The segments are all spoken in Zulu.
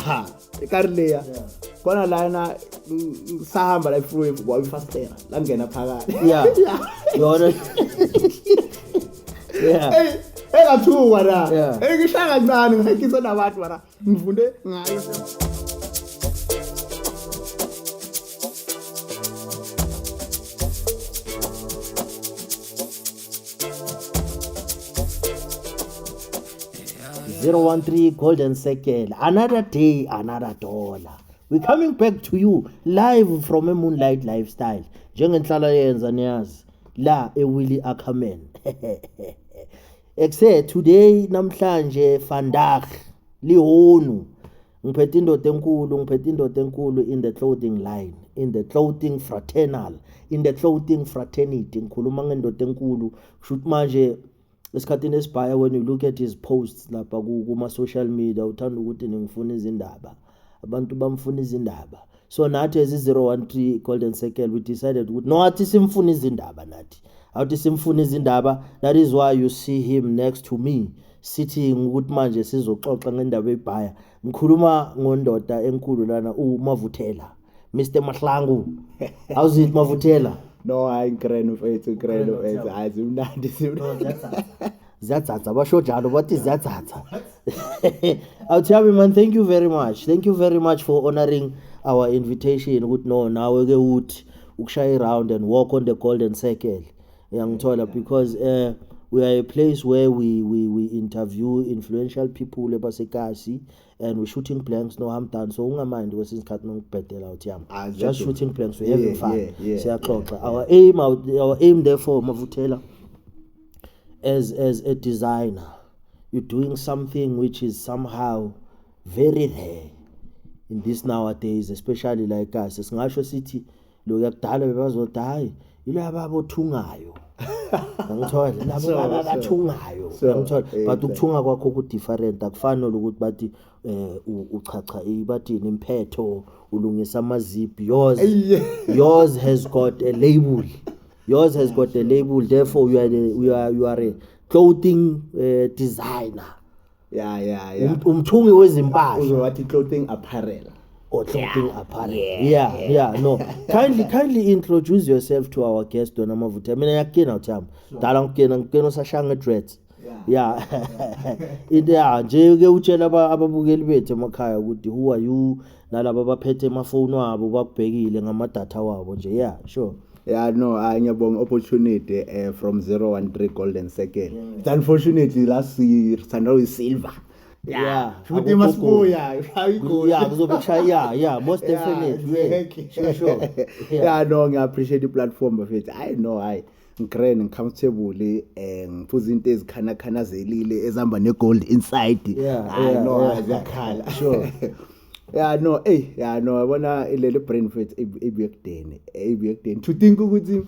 cha ikarileya kona lana sahamba la freeway kwabi fastera la ngena phakathi yona engathuka la ngishaka kancane ngikisa nabantu mara ngifunde ngayo 013 Golden Circle, another day, another dollar. We're coming back to you live from a Moonlight Lifestyle. Njengenhlala yenza niyazi la eWillie Ackerman. Except today namhlanje Vandag lihonu. Ngiphethe indoda enkulu in the clothing line, in the clothing fraternal, in the clothing fraternity. Ngikhuluma ngendoda enkulu kushuthi manje esikhathini esibhaya when you look at his posts lapha kuma social media uthanda ukuthi ngifuna izindaba abantu bamfuna izindaba so nathi as 013 Golden Circle we decided ukuthi no athi simfuna izindaba nathi awuthi simfuna izindaba. That is why you see him next to me sitting ukuthi manje sizoxoxa ngendaba ebhaya. Ngikhuluma ngondoda enkulu lana uMavuthela, Mr Mahlangu. How's it Mavuthela? No, I ain't kreno azimnandi Zatsatsa basho njalo what is zatsatsa? I'll tell you man, thank you very much for honoring our invitation ukuthi no nawe ke uthi ukushaya around and walk on the Golden Circle yangithola because we are a place where we interview influential people ebasekasi and we're shooting blanks no harm done so ungamind kwesinsikhathi ngikubhedela uthi yami just shooting blanks, we're having fun siyaxoxa. Our aim therefore Mavuthela, as a designer you're doing something which is somehow very rare in this nowadays, especially like us. Singasho sithi lo yakudala bebazothi hayi ilaba bothungayo ngithola labo abathungayo ngithola but ukuthunga kwakho ku different akufani lokuthi bathi uchacha bathini imphetho ulungisa amazip. Yours has got a label. Therefore you are a clothing designer. Umthungi wezimpahla uzowathi clothing apparel. No. Kindly introduce yourself to our guest Dona Mavuthela. Mina yakina uthamba. Dala ngikena sashanga dreads. Nje ke utshela ababukeli bethu emakhaya ukuthi who are you nalabo abaphethe amafoni wabo bakubhekile ngama data wabo nje. Sure. No, ngiyabonga opportunity from 013 Golden Circle. It's unfortunately last year Sandro Silver. Futhi masibuya kuzobe most definitely. Sure. No, I appreciate the platform bafethu. I know ngikren comfortable ngiphuza into ezikhanakanazelile ezihamba negold inside. Aziyakhala. Sure. No yabona ilele brain fat ebuyekudeni to think ukuthi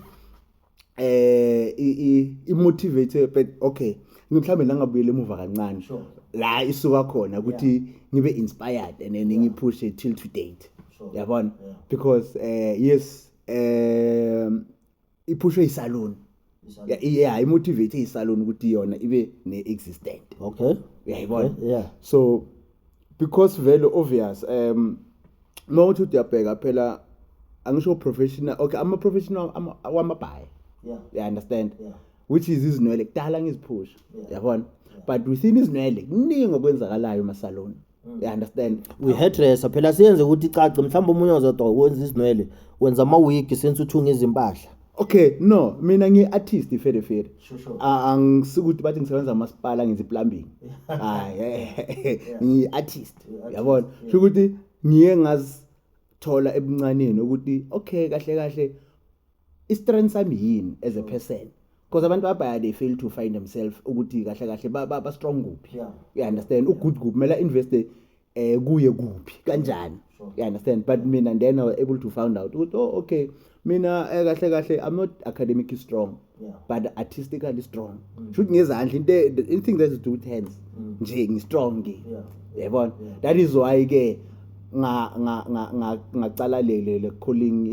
I motivate but okay ngimhlambe langabuyele emuva kancane la isuka khona ukuthi ngibe inspired and then ngipush it till to date yabona because yes ipushwe isalon imotivate isalon ukuthi yona ibe ne existent. Okay yayibona so because very obvious mawuthi uyabheka phela angisho professional. Okay, I'm a professional wamabhayi. You understand which is izinwele kudala ngiziphush yabona but within izinwele kuningi okwenzakalayo emasalon. You understand we hairdresser phela siyenze ukuthi icace mhlawumbe umunye uzodwa wenza izinwele wenza ama wig senze uthunga izimpahla. Okay, no, mina ngi-artist fere. Angisikuthi bathi ngisebenza amasipala ngenza plumbing. Ngi-artist. Yabona. Sho ukuthi ngiye ngazithola ebuncaneni ukuthi okay kahle i-strength sami yini as a person. Because abantu abaya they fail to find themselves ukuthi kahle ba strong kuphi. You understand? Good kuphi mela invest kuye kuphi kanjani. You understand? But mina then I was able to find out okay mina kahle I'm not academically strong but artistically strong. Should ngezandla anything that is do with hands nje ngi strong yabona. That is why ke ngacala le calling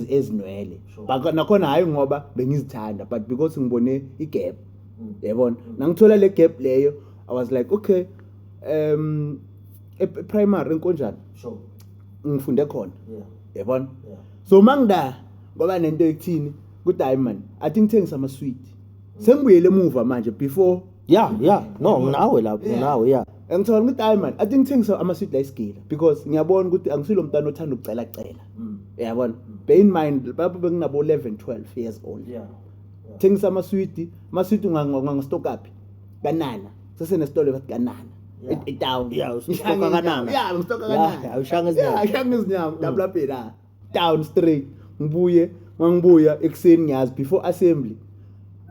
ezinwele but nakhona hayi ngoba bengizithanda but because ngibone igap yabona nangithola le gap leyo I was like okay primary enkonjani Sure. ngifunde khona Yeah. yabona Yeah. so mangida ngoba nento ekuthini ukuthi hayi man athi ngithengisa ama sweet sengibuyele emuva manje before Yeah. No, nginawe lapho, nginawe, yeah. ngithola ukuthi hayi man athi ngithengisa ama sweet la isigila because ngiyabona ukuthi angisilo umntana othanda ukucela cela yabona bear in mind baba benginabo 11 12 years old Yeah. thengisa ama sweet ungangistock uphi kanana sesenesitolo bathi kanana Yeah. etown Yeah, usitokha kanana. yeah ngistokha Yeah, kanana awushanga izinyawo. yeah shanga izinyawo double phela down straight ngibuye mangibuya ekseni ngiyazi before assembly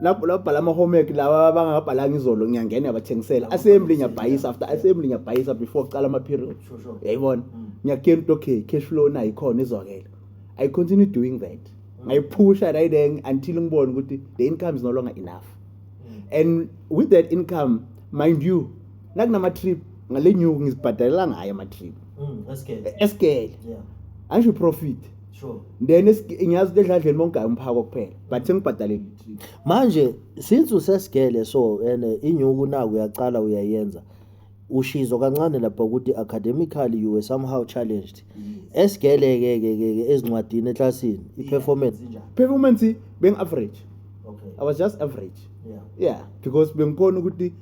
lapho labhala ama homework lawa abangabhalanga izolo ngiyangena yabathengisela assembly ngiyabhayisa after assembly ngiyabhayisa before kuqala ama period Sure. yayibona ngiyakenta okay cash flow na ikhona izwakela I continue doing that ngayipusha right then until ngibone ukuthi the income is no longer enough and with that income mind you nakunama trip ngale nyuku ngizibhadalela ngayo ama trip That's good. escale Yeah. angisho profit Sure. then ngiyazi edladleni bonke umphako kuphela but sengibhadalele trip Manje since usesigele so inyuku naku uyaqala uyayenza ushizo kancane lapha ukuthi academically you were somehow challenged esigele ke ezincwadini eclassini performance being average okay I was just average yeah yeah because bengikhona ukuthi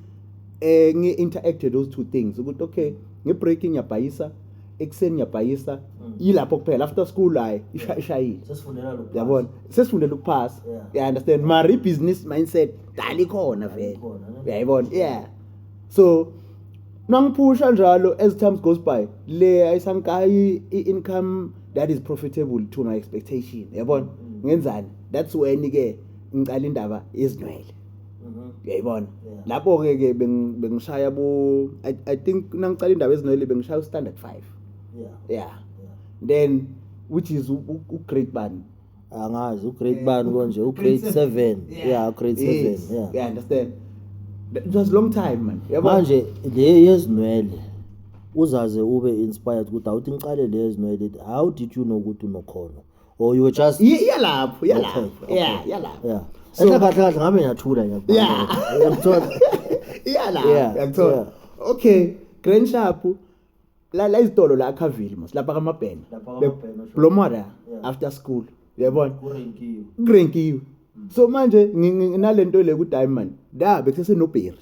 ngi-interacted those two things ukuthi okay nge-breaking ngiyabhayisa ekseni ngiyabhayisa yilapho kuphela after school hayi ishayile sesifundela lo yabona sesifundela ukuphasa you understand mari i-business mindset dali khona vele uyayibona yeah so nangiphusha njalo as time goes by le ayisankayi i-income that is profitable to my expectation yabona ngenzani that's when ke ngicala indaba yezinwele uyayibona lapho ke bengishaya bo I think nangicala indaba yezinwele bengishaya standard 5 yeah then which is grade ban angazi ugrade bani konje ugrade 7 yeah grade 7 yeah you understand it was long time man yabona manje le yezinwele uzaze ube inspired ukuthi awuthi ngicale le yezinwele how did you know ukuthi unokhono or you were just yalapho Okay. yeah yeah so kahle ngabe ngiyathula ngiyakuthola Yeah, yakuthola yeah. okay grand sharp la izitolo la akhavile mas lapha kamabhena Lapha kaMabhena, sure. Blomara Yeah. after school uyabona kurenkiwe kurenkiwe so manje nginalento le ku diamond da bekusese no berry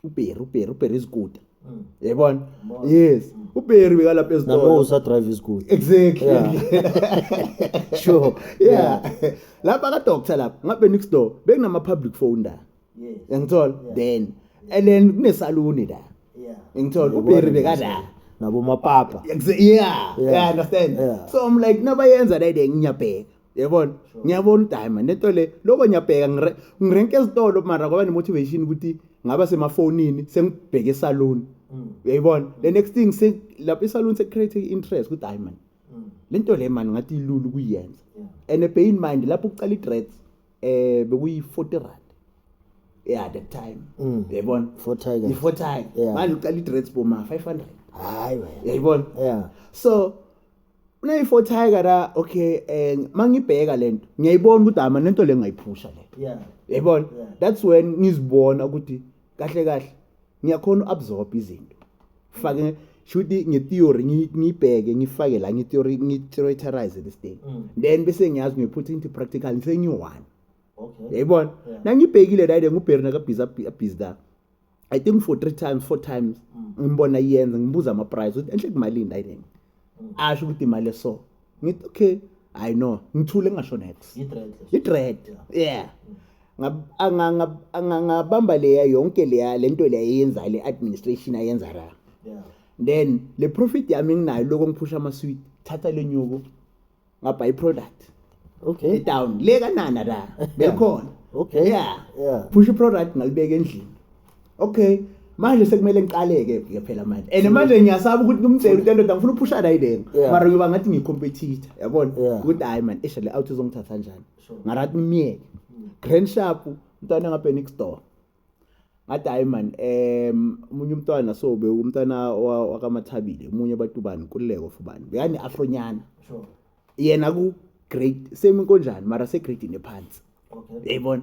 uberry is good uyabona yes uberry bekalapha namo ezitolo usa drive is good exactly sure yeah lapha ka doctor lapha ngabe next door bekunama public phone da yes ngithola then and then kunesaluni la yeah ngithola uberry bekala nabo mapapa yeah understand Yeah. so I'm like nabayenza la de ngiyabheka yabona ngiyabona diamond lento le lokho ngiyabheka ngirenke ezitolo mara kwaba ne motivation ukuthi ngaba semafonini sengibheke esalon uyayibona the next thing lapha esalon se create interest ku diamond lento le man ngathi ilulu kuyenza and pay in mind lapho uqala i-dreads bekuyi 40 rand yeah at that time uyayibona for tiger i-4 tiger Yeah. manje uqala i-dreads boma 500 hayi wena uyayibona yeah so unayi-4 tiger la okay mangibheka lento ngiyayibona ukuthi ama lento le ngayiphusha le yeah uyayibona Yeah. that's when ngizibona ukuthi kahle ngiyakhona uabsorb izinto fake shuthi ngetheory ngibheke ngifake la ngetheory ngitheorize this thing then bese ngiyazi ngiyiput into practical ngisenyu-1 okay uyayibona nangibhekile la ngubheri nakabhizi da I think for 4 times ngimbona yenza ngibuza ama price ukuthi enhle kumalini la then asho ukuthi imali so ngithi okay I know ngithule ngisho next i-dread yeah angangabamba leya yonke leya lento leya yenza le administration ayenza la yeah then le profit yami nginayo lokho ngiphusha ama sweet thatha lenyuko ngabha product okay down le kanana la bekhona Okay. yeah push product ngalibeka endlini okay manje sekumele ngiqaleke ke phela manje and manje ngiyasaba ukuthi ngimcela ukuthi ndoda ngifuna uphusha la ideng Yeah. mara ngiba ngathi ngicompetitor yabona Yeah. ukuthi hayi man actually out uzongithatha kanjani Sure. ngarathi ngimiyeke grand sharp umntwana ngabe next door ngathi hayi man umunye umntwana so umntwana wakamathabile umunye batubani kululeko fubani bekani afronyana sure yena ku grade same konjani mara se grade nephansi okay uyayibona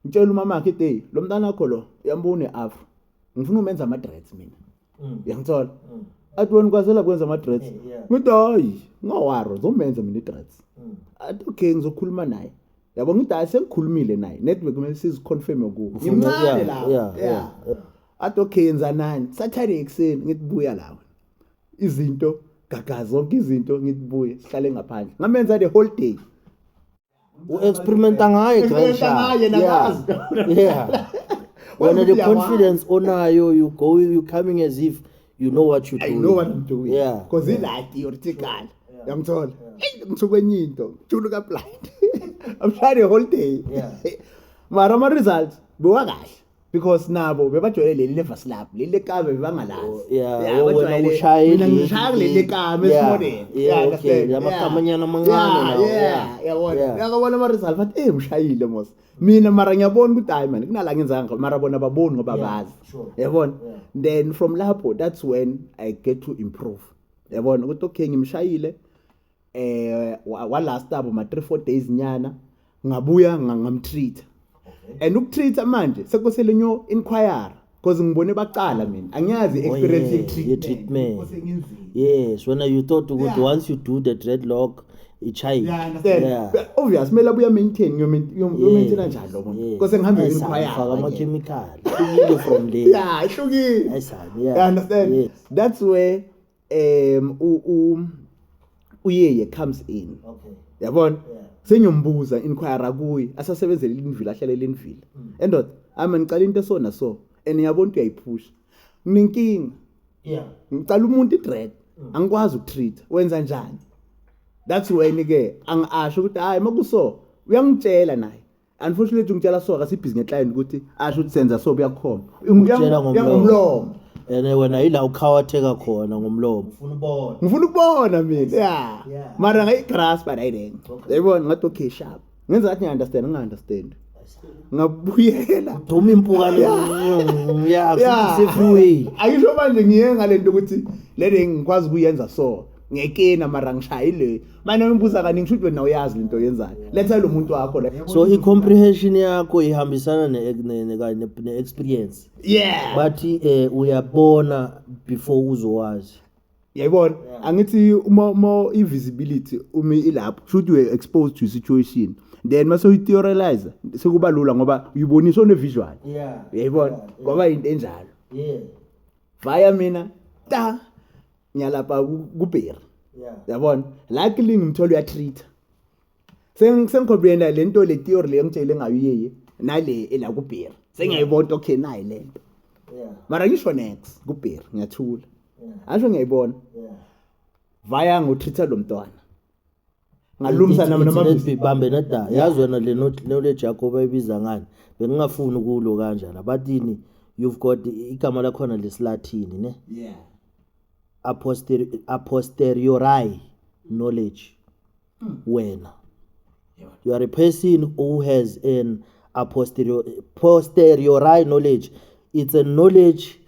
ngitshela umama wakhe hey lo mntana wakho lo uyambona eafro ngifuna umenza ama dreads mina uyangithola athi wena kwazela kwenza ama dreads Yeah. ngithi hayi ngawaro zomenza mina i-dreads athi okay ngizokhuluma naye yabo ngithi hayi sengikhulumile naye network kumele siziconfirm kuwo ngimncane Yeah, la yeah. athi okay yenza nani Saturday ekseni ngithi buya lawa izinto gaga zonke izinto ngithi buye sihlale ngaphandle ngamenza the whole day u-experimenta ngaye Experimenta ngaye, nakazi. yeah when the confidence onayo you go you coming as if you know what you do. I know what I'm doing Yeah. because it's like theoretical yangithola ngithukwenye into juluka blind I'm trying the whole day Yeah. mara ama results bewa kahle because nabo bebajwayele leli level slap leli kame bebangalazi Yeah, wena bajwayele- ushaya mina iligi. ngishaya leli kame Yeah, esimodeni yeah, okay, lamakamanyana amancane nawo, yeah. yabona Yeah. yakabona ama results bathi mshayile mos mina mara ngiyabona ukuthi hayi man kunala ngenzanga mara bona baboni ngoba Yeah, bazi sure. yabona Yeah. then from lapho that's when I get to improve yabona ukuthi okay ngimshayile wa last abo ma 3-4 days nyana ngabuya ngamtreat and ukutreat manje sekosele nyo inquire because ngibone baqala mina angiyazi experience ye-treatment. Kose ngenzeni. Yes, when you thought ukuthi Yeah. once you do the dreadlock ichayi. Yeah, understand. Yeah. But obvious mela buya maintain yo maintain kanjani lo muntu because ngihambe inquire faka ama-chemical hlukile from there. yeah ihlukile Ayisani, yeah. you understand Yes. that's where uyeye comes in Okay. yabona Yeah. senyombuza inquire kuyi asasebenzele linvile ahlale linvile endoda ama ngicala into esona so and yabona ukuthi uyayiphusha nginenkinga Yeah. ngicala umuntu idread angikwazi ukutreat wenza njani that's when ke angasho ukuthi hayi makuso uyangitshela naye unfortunately ungitshela so akasibhizi ngeclient ukuthi asho ukuthi senza so buyakhoma Ukutshela ngomlomo. ngomlomo And wena ila ukhawatheka khona ngomlomo. ngifuna ukubona mina yeah Yeah. mara ngayigrasp ayideng yayibona ngathi okay sharp ngenza ngathi ngiunderstand nginga-understand ngabuyela Duma impukane. Yeah, sefree. ayisho manje ngiye ngalento ukuthi lele ngikwazi ukuyenza so ngekena mara ngishayile manje ngibuza kaningi ngisho wena uyazi lento yenzayo letha lo muntu wakho la So i-comprehension yakho ihambisana ne-experience. yeah But uyabona before uzowazi. yayibona angithi uma i-visibility uma ilapho should you exposed to a situation then mase uyi-theorize sekuba lula ngoba uyibonisa one-visual Yeah. yayibona ngoba into enjalo Yeah. vaya mina ta ngiyalapha kubheri Yeah. yabona luckily ngimthola uyatreat sengicomprehenda lento le theory le ngitshele ngayo yeye nale ela kubheri sengiyayibona okay nayi lento Yeah. mara ngisho next kubheri ngiyathula Yeah. asho ngiyayibona Yeah. vaya ngotreata lo mntwana ngalumisa It's bambe nada yazi wena le knowledge yakho bayibiza ngani bengingafuni ukulo kanjani abathini you've got igama lakhona lesilathini ne yeah a posteriori knowledge wena you are a person who has an a posteriori knowledge. It's a knowledge,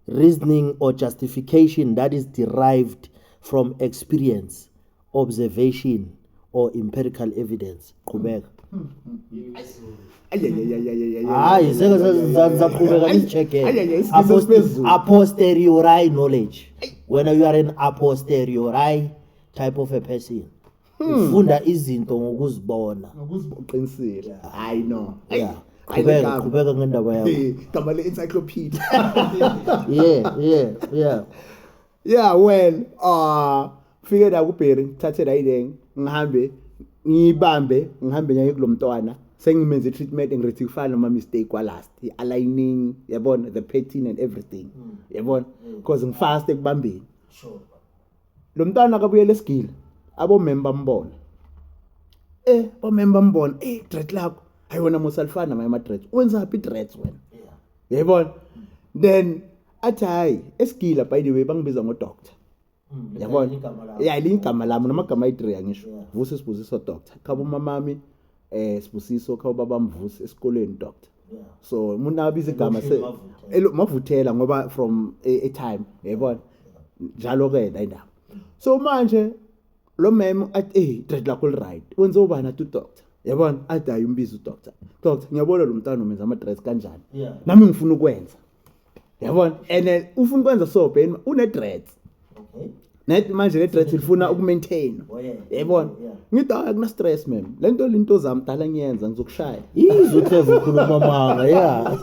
reasoning or justification that is derived from experience, observation or empirical evidence. Qhubeka. Hayi sengizaqhubeka ngicheck a posteriori knowledge. When you are an a posteriori type of a person, ufunda izinto ngokuzibona. ngokuziqinisile hayi no Yeah. Qhubeka ngendaba yakho. gama le encyclopedia Yeah. yeah well fike la kubheri thathe la ideng ngihambe ngihambe ngiye kulo mntwana sengimenze treatment ngirectify noma mistake kwa last aligning yabona the pattern and everything yabona because ngifast ekubambeni Sure. lo mntwana akabuyela esigile abo member mbona bo member mbona dread lakho ayona mosalfana my dread wenza happy dreads wena Yeah. yayibona then athi hayi esigila by the way bangibiza ngo-doctor yabona ya ligama lami namagama ayi-3 angisho Yeah. Vusi Sibusiso doctor khabo mamami Sibusiso khabo baba Mvusi esikoleni doctor Yeah. so umuntu abiza igama Mavuthela. mavuthela ngoba from a time yayibona njalo ke la indaba so manje lo mem athi dread lakho right wenze ubani athi doctor yabona athi hayi umbiza udoctor ngiyabona lo mntana umenza ama dress kanjani Yeah. nami ngifuna ukwenza yabona and ufuna ukwenza so ben une dreads net manje le threat ifuna ukumaintain yayibona ngithi akuna stress man lento linto zami dala ngiyenza ngizokushaya izotlevu khuluma manga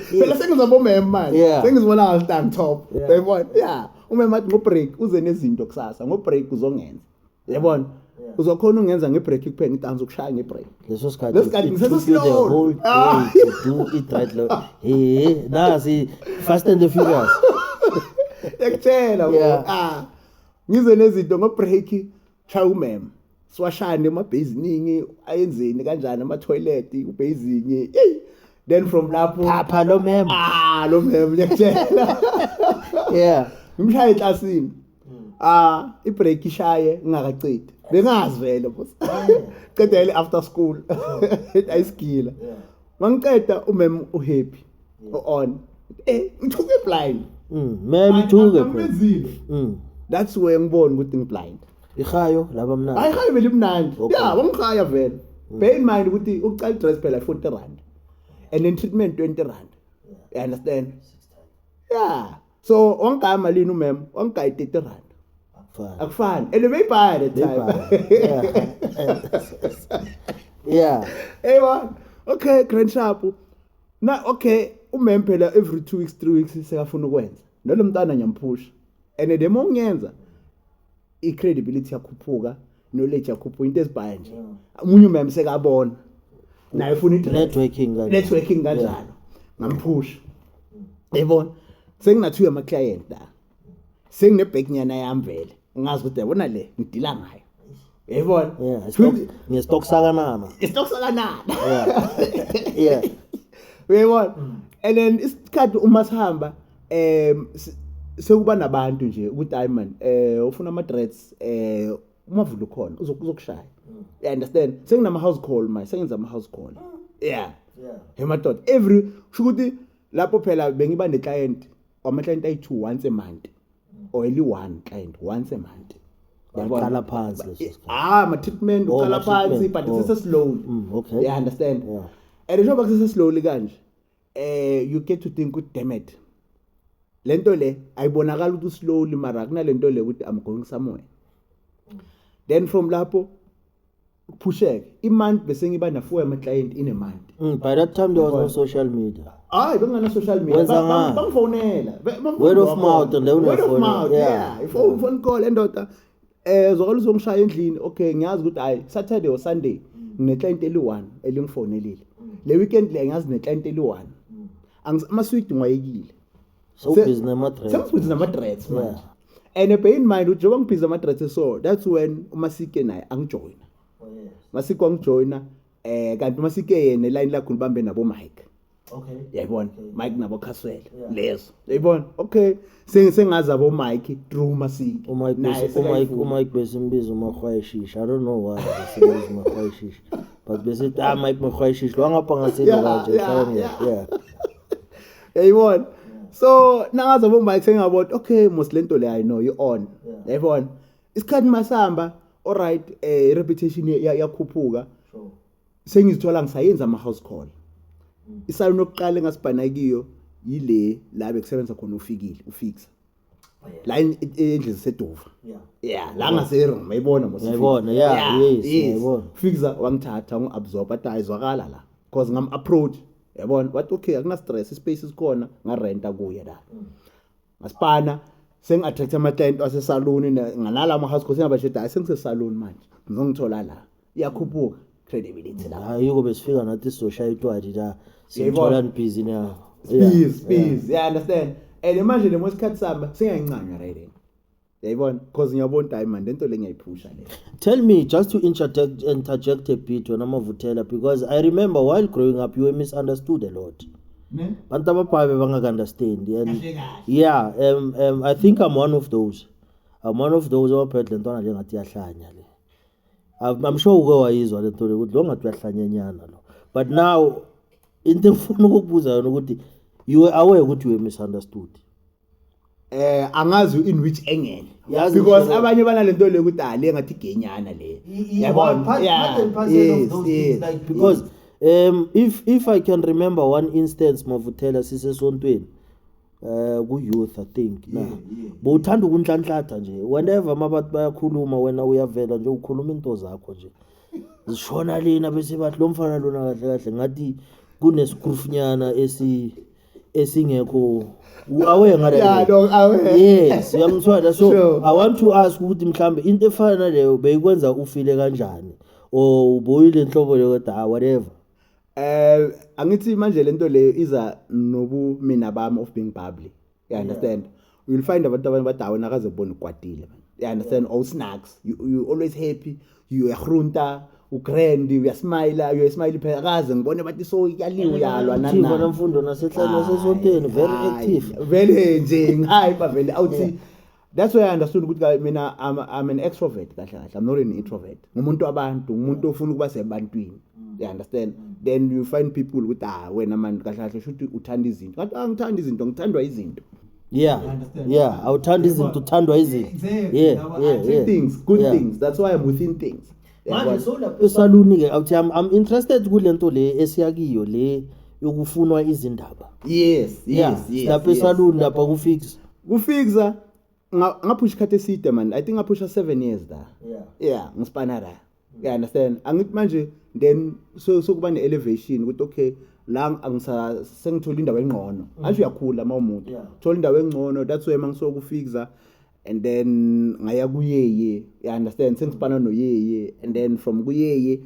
phela sengizabo mem manje Yeah. sengizibona ngistand top yayibona umema athi ngo break uze nezinto kusasa ngo break uzongenza yayibona uzokhona ungenza ngebreak kuphela ngithi angizokushaya ngebreak leso sikhathi Lesikhathi it ngiseso took you the slow. whole day to do it right lo nasi Fast and the Furious ekutshela Yeah. ngize nezinto ngo-break shaya umem siwashane emabhaziningi ayenzeni kanjani ama-toilet ubhazingi then from lapho papa lo mem lo mem ngiyakutshela yeah ngimshaye eklasini ibreak ishaye ngingakacedi bengazi vele boss qeda ile after school ayisigila mangiceda umem uhappy on ngithuke blind mem ithuke phela that's where ngibona ukuthi ngiblind ikhayo laba mna hayi hayi vele imnandi Okay. wamkhaya vele bear in mind ukuthi ukucala dress phela 40 rand and then treatment 20 rand you understand so wangigaya malini umem wangigaya 30 rand akufani and beyibhaya that time yeah hey man okay grand sharp na okay umem phela every 2 weeks 3 weeks sekafuna ukwenza nalo mntana ngiyampusha and the more ngiyenza i-credibility yakhuphuka knowledge yakhuphuka into ezibhaya nje umunye umem sekabona naye ufuna networking kanjalo ngamphusha yabona senginathuywa ama client la sengine back nyana yami vele ngazi ukuthi yabona le ngidila ngayo yabona ngestock sakanana istock sakanana yeah yabona and then isikhathi uma sihamba sekuba nabantu nje ukuthi hayi man ufuna ama dreads umavulu khona uzokushaya you understand senginama house call manje sengenza ama house call hemadoda every shukuthi lapho phela bengiba ne client ama client ayi2 once a month or only one client once a month yaqala phansi leso ma treatment uqala phansi but it's slowly okay you understand and njengoba kusese slowly kanje you get to think with damn it lento le ayibonakala ukuthi slowly mara kunalento le ukuthi I'm going somewhere then from lapho pusheke imonth bese ngiba na 4 ama client in a month by that time there was no social media bengana social media bangifonela word of mouth and then word of mouth phone call endoda zokala uzongishaya endlini okay ngiyazi ukuthi hayi Saturday or Sunday ngine client eli1 elingifonelile le weekend le ngiyazi ne client eli1 ama sweet ngwayekile so busy nama dreads manje and bear in mind ukuthi njengoba ngibhizi ama dreads so that's when uMasike naye angijoina Masike wangijoina kanti uMasike yena line lakho libambe nabo Mike yayibona Mike nabo Khaswele lezo yayibona okay sengazi abo Mike through Masike uMike besimbiza uMakhwayishisha I don't know why besimbiza uMakhwayishisha but bese Mike Makhwayishisha wangapha ngasini kanje yayibona so nangazi abo Mike sengabona okay moslento le I know you on yayibona isikhathi masamba all right reputation yakhuphuka sengizithola ngisayenza ama house call isalo nokuqala engasibhana kiyo yile la bekusebenza khona ufixa la endlini sedova la ngaseroom mayibona mayibona yayibona fixa wangithatha ngiabsorb atayizwakala la because ngam approach yabona wathi okay akuna stress ispace isikhona ngarenta kuye la ngasipana sengi-attract ama-client wasesaluni nganala ama-house call sengabasheda hayi sengisesaluni manje ngizongithola la iyakhuphuka credibility la ayiko besifika nathi social itwadi la sithola busy now busy you understand and manje le mosikhathi samba singayincanya right yayibona because ngiyabona hayi man lento le ngiyayiphusha le. Tell me, just to interject a bit when Amavutela, because I remember while growing up you were misunderstood a lot. Bantu abaphabe bangaka understand and yeah I think I'm one of those abaphethe lentwana njengathi yahlanya le. I'm sure uke wayizwa lento le ukuthi lo ngathi yahlanya nyana lo, but now into ngifuna ukukubuza yona ukuthi you were aware ukuthi you were misunderstood. Angazi in which angle, because abanye banalento le ukuthi le ngathi genyana le yabona like because if I can remember one instance Mavutela sisesontweni ku youth I think na bowuthanda ukunhlanhlatha nje whenever mabathi bayakhuluma wena uyavela nje ukhuluma into zakho nje zishona lena bese bathi lo mfana lona kahle kahle ngathi kunescrufnyana esingekho awe ngale yeah no awe yes uyangithwala so Sure. I want to ask ukuthi mhlambe into efana naleyo beyikwenza ufile kanjani or uboyile inhlobo leyo kodwa whatever angithi manje lento leyo iza nobu mina bami of being bubbly you understand you'll find abantu abadawe nakaze kubona ukwatile man you understand all snacks you always happy you yahrunta ugrand you smile phela akaze ngibone bathi so yaliwe yalwa active namfundo nasehlalo nasesonteni very active vele nje ngihype vele awuthi that's why I understood ukuthi mina I'm an extrovert kahle kahle I'm not an introvert ngumuntu wabantu umuntu ofuna ukuba sebantwini you understand then you find people ukuthi wena man kahle kahle shothi uthanda izinto ngathi angithanda izinto ngithandwa izinto yeah awuthanda izinto uthandwa izinto yeah things good things that's why I'm within things manje so lapho esaluni ke awuthi I'm interested kulento le esiyakiyo le yokufunwa izindaba yes lapho esaluni lapha kufixa ngaphusha ikhathi eside man I think ngaphusha 7 years da ngispana la you understand angithi manje then so kuba ne elevation ukuthi okay la sengithola indawo engcono asho uyakhula mawumuntu thola indawo engcono that's why mangisokufixa and then ngaya kuyeye you understand sengisipana noyeye and then from kuyeye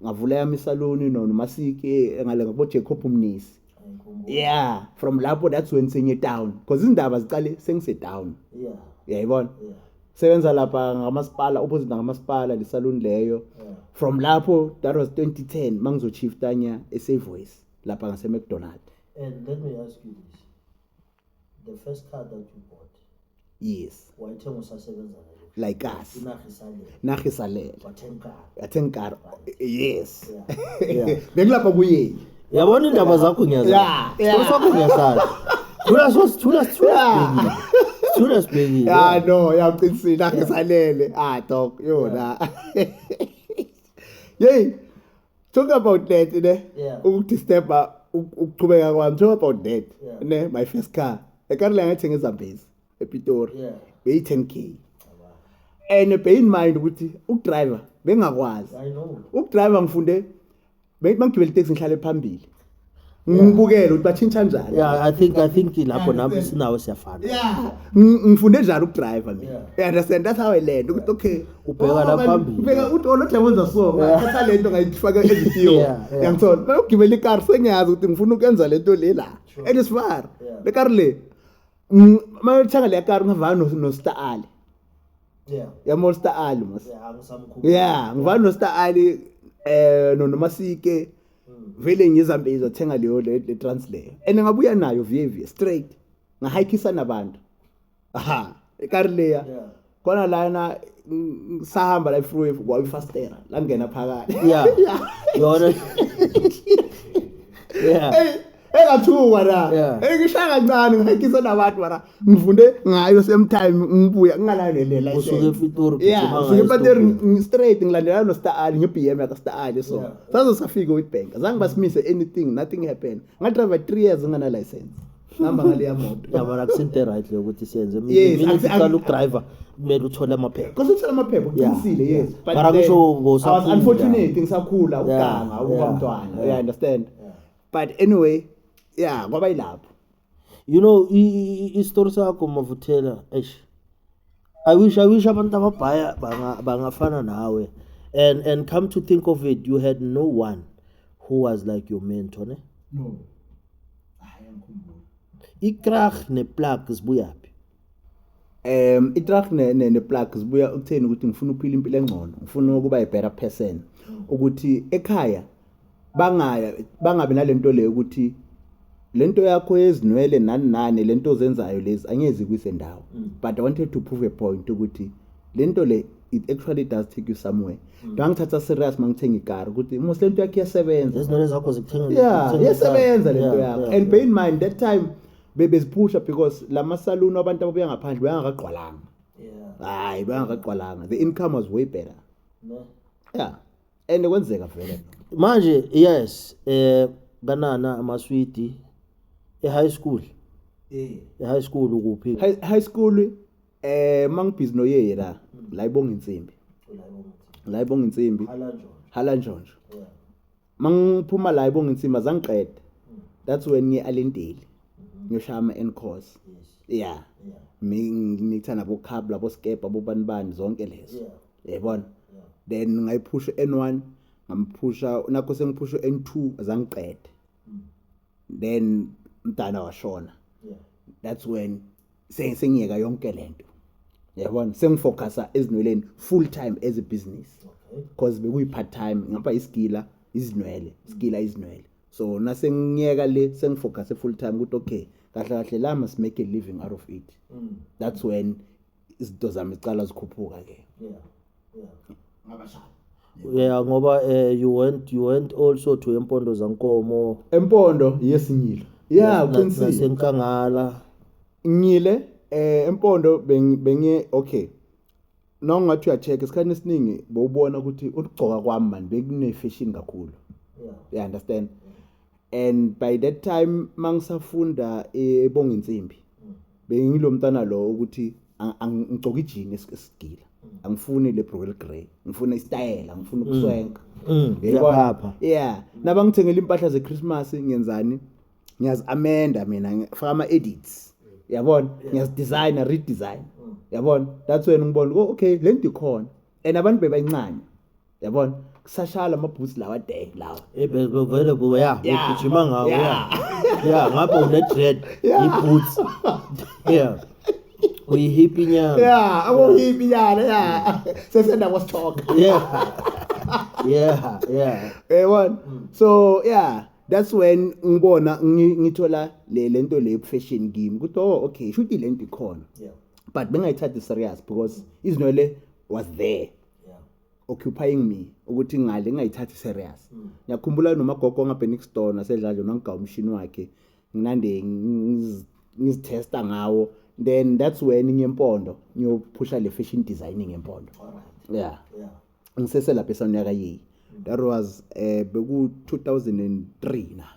ngavula yami saloni noMasike engale ngabo Jacob Mnisi from lapho that's when senye down because izindaba ziqale sengise down yayibona sebenza lapha ngamasipala opposite ngamasipala le salon leyo from lapho that was 2010 mangizochiftanya eSave Voice lapha ngase McDonald. And let me ask you this, the first car that you bought, yes, wayithenga usasebenza like us nahisalela wathenga yes bekulapha kuye yabona indaba zakho ngiyazazi sokho ngiyasazi thula sibhekile no yaqinisile nahisalele dog yona yey talk about that ukudisturba ukuqhubeka kwami talk about that ne my first car ekarle ngithenga eZambezi ePitori beyi 10k and bear in mind ukuthi ukudriver bengakwazi ukudriver ngifunde bengigibela itaxi ngihlale phambili ngibukele ukuthi bathinta kanjani I think lapho nami sinawe siyafana ngifunde njalo ukudriver mina you understand that's how I learned ukuthi okay ubheka la phambili ubheka uthi olodla wenza so ngathatha lento ngayifaka ezitiyo yangithola ukugibela icar sengiyazi ukuthi ngifuna ukwenza lento le la and it's far le car le mathanga le car ngavana no Star Ali yamo Star Ali mos ngivana no Star Ali noMasike vele ngizambeza thenga leyo le translate and ngabuya nayo VV straight ngahikisa nabantu ecar leya kona lana sahamba la freeway kwa fastera la ngena phakathi yona engathuka la ngishaya kancane ngihikisa nabantu mara ngifunde ngayo same time ngibuya ngingalalela usuke ePitori usuke ePitori straight ngilandela no Star Ali ngeBM ya Star Ali so sazo safika with bank azange basimise anything nothing happened ngadrive 3 years ngana license ngihamba ngale ya moto yabona kusinte right ukuthi siyenze mina ngicala ukudriver kumele uthole amaphepha because uthola amaphepha uqinisile yes but akusho unfortunately ngisakhula ukuganga ukuba mntwana you understand but anyway ngoba ilapho you know istory sakho Mavuthela I wish abantu ababhaya bangafana nawe and come to think of it you had no one who was like your mentor ne no ayangikhumbula ikrach neplug zibuyaphi ikrach neplug zibuya ukutheni ukuthi ngifuna ukuphila impilo engcono ngifuna ukuba a better person ukuthi ekhaya bangabe nalento leyo ukuthi lento yakho yezinwele nani lento zenzayo lezi angezi kwisendawo but I wanted to prove a point ukuthi lento le it actually does take you somewhere ngangithatha serious mangithenga icar ukuthi mos lento yakhe yasebenza ezinwele zakho zikuthenga yasebenza lento yakho and bear in mind that time bebeziphusha because lama salon abantu ababuya ngaphandle bayangaqwalanga bayangaqwalanga the income was way better and kwenzeka vele manje yes kanana amaswidi high school high school ukuphi high school mangibhizi noyeye la ibonga insimbi hala njonjo mangiphuma la ibonga insimbi azangiqede that's when ngiye alenteli ngiyoshaya ama end course yeah ngithanda bo cab labo skep abo banibani zonke lezo yabona then ngayiphusha N1 ngamphusha nakho sengiphusha N2 azangiqede then mntana washona that's when sengiyeka yonke lento yabona sengifocusa ezinweleni full time as a business because bekuyi part time ngapha iskila izinwele so nasengiyeka le sengifocus full time ukuthi okay kahle la must make a living out of it that's when izinto zami ziqala zikhuphuka ke yeah ngoba you went also to Empondo Zankomo Empondo yesinyilo uqinisile senkangala ngile Empondo bengiye okay nongathi uyacheck isikhathi esiningi bowubona ukuthi ukugcoka kwami man bekune fashion kakhulu you understand and by that time mangisafunda ebonga insimbi bengilo mntana lo ukuthi ngigcoka ijini esigila angifuni le brown grey ngifuna istyle ngifuna ukuswenka yapha nabangithengela impahla ze Christmas ngiyenzani ngiyazi amenda mina ngifaka ama edits yabona ngiyazi design redesign yabona that's when ngibona okay lento ikhona and abantu bebayincane yabona kusashala amaboots lawa day lawa vele ugijima ngawo ngapha une dread iboots we hippie nyama abo hippie nyana sesenda was talk yabona so that's when ngibona ngithola lento le fashion game ukuthi okay shoot lento ikhona but bengayithatha serious because izinwele was there occupying me ukuthi ngale ngayithatha serious ngiyakhumbula nomagogo ngaPhoenix Store nasedlalo nangigawa umshini wakhe nginande ngizitesta ngawo then that's when ngiyempondo ngiyophusha le fashion designing empondo ngisese lapha esonyaka yi that was beku 2003 na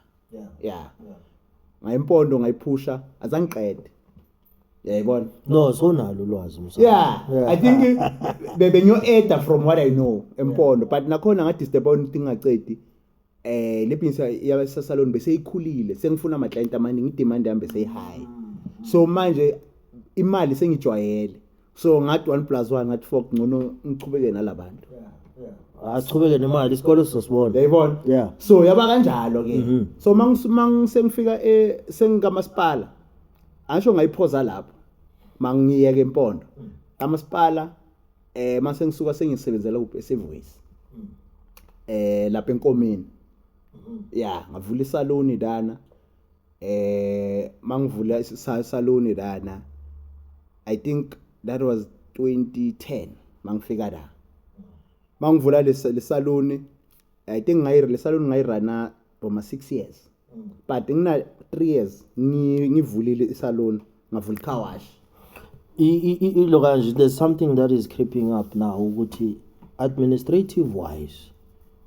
ngayempondo ngayiphusha azangiqede yayibona no so nalo ulwazi I think bengiyo edda from what I know empondo but nakhona ngadisturb ukuthi ngingacedi le business ya salon bese ikhulile sengifuna ama client amaningi idemand yami bese high so manje imali sengijwayele so ngathi 1+1 ngathi 4 ngcono ngichubeke nalabantu achubeke nemali isikole sosibona yayibona so yaba kanjalo ke so sengifika sengikamasipala asho ngayiphoza lapho mangiyeke empondo kamasipala mase ngisuka sengisebenzela ku Voice lapha enkomeni ngavula isaloni dana mangivula isaloni dana I think that was 2010 mangifika la mangivula le saloni I think le saloni ngayirana for 6 years but ngina 3 years ngivulile isalon ngavula car wash look anje there's something that is creeping up now ukuthi administrative wise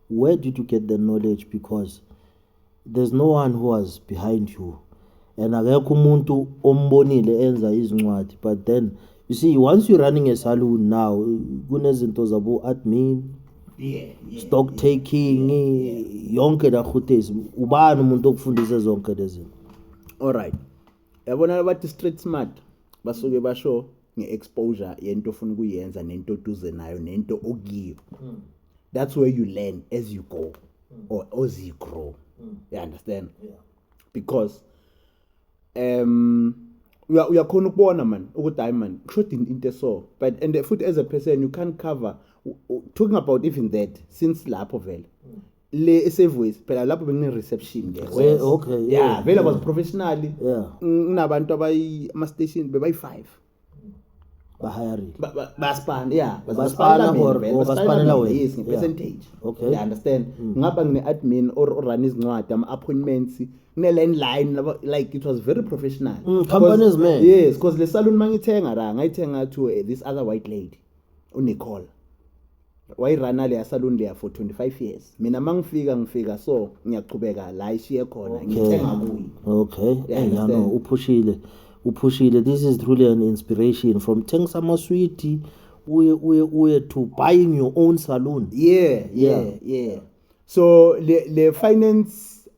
where did you get the knowledge because there's no one who was behind you and akekho umuntu ombonile enza izincwadi but then you see once you're running a saloon now kunezinto zabo admin stock taking yonke la khutezi ubani umuntu okufundisa zonke lezi alright yabona abathi street smart basuke basho ngeexposure yento ofuna ukuyenza nento duze nayo nento okuyiyo that's where you learn as you go or as you grow you understand because uyakhona ukubona man ukuthi hayi man kushoda into so but and futhi as a person you can't cover talking about even that since lapho vele le Voice phela lapho bengine reception ke okay vele was professionally nginabantu abayi ama station bebayi5 bahayari baspana baspanela yes percentage okay you understand ngaba ngine admin or run izincwadi ama appointments ne line like it was very professional companies man yes because le salon mangithenga ngayithenga to this other white lady uNicole wayirana le salon leya for 25 years. Mina mangifika so ngiyaqhubeka la ishiye khona ngithenga kuyi. Okay. Yeah, Yeah, understand. no, upushile. This is truly an inspiration from Tengsa Maswiti uye to buying your own saloon. Yeah. So le finance